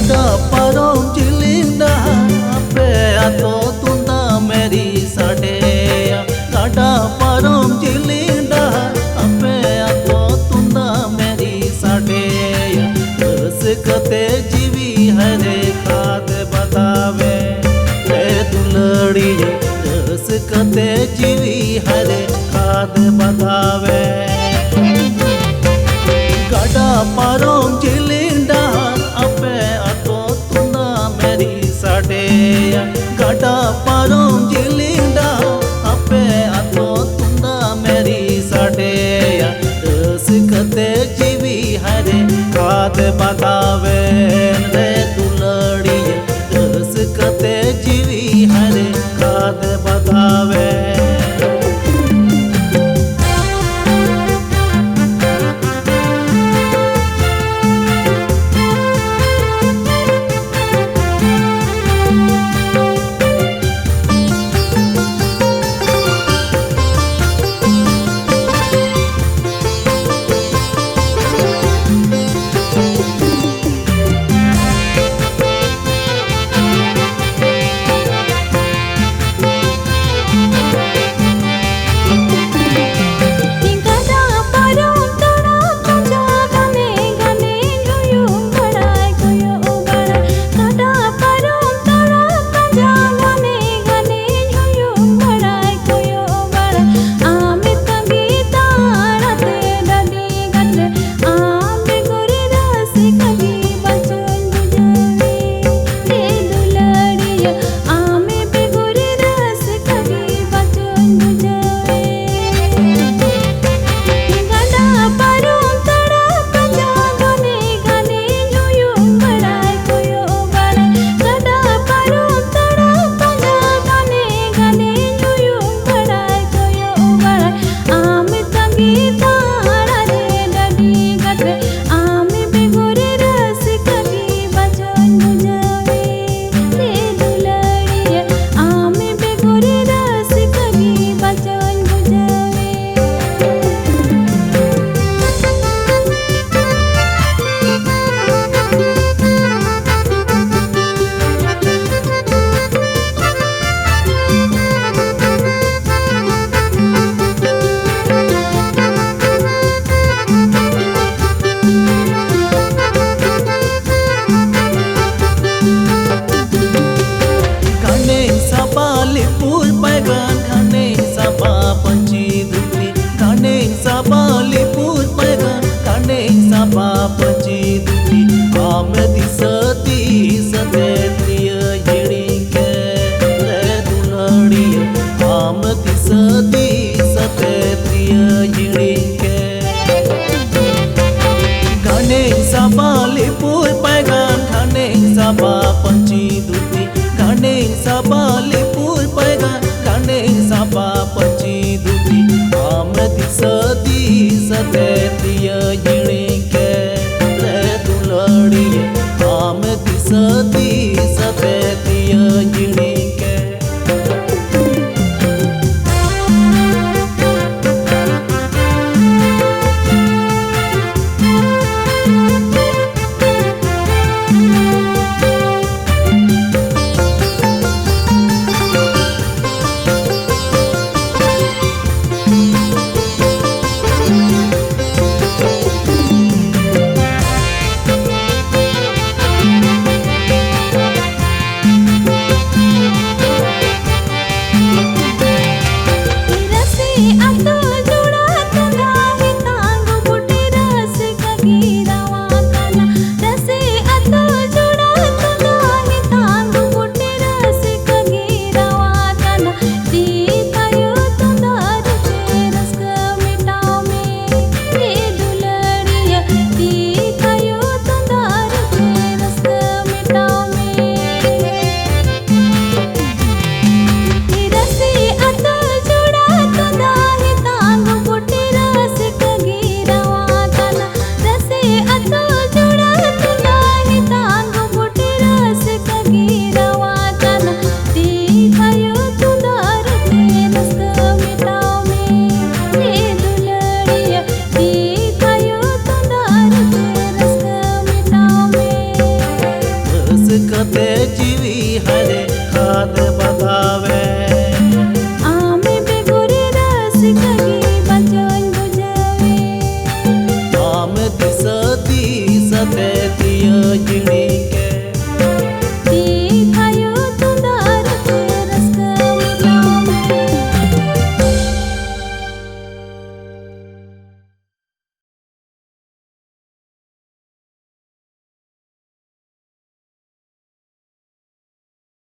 gada parong jiling dahan ape ato tunda meri sadeya gada parong jiling dahan ape ato tunda meri sadeya बस कते जीवी हरे खाद बतावे रे दुलड़िया बस कते जीवी हरे खाद बतावे गड़ा पारों जिलिंग दान अपे अतो तुना मेरी साडेया गड़ा पारों जिलिंग दान अपे अतो तुना मेरी साडेया बस कते जीवी हरे खाद बतावे रे दुलड़िया बस कते जीवी हरे खाद बतावे कते जीवी हरे खाद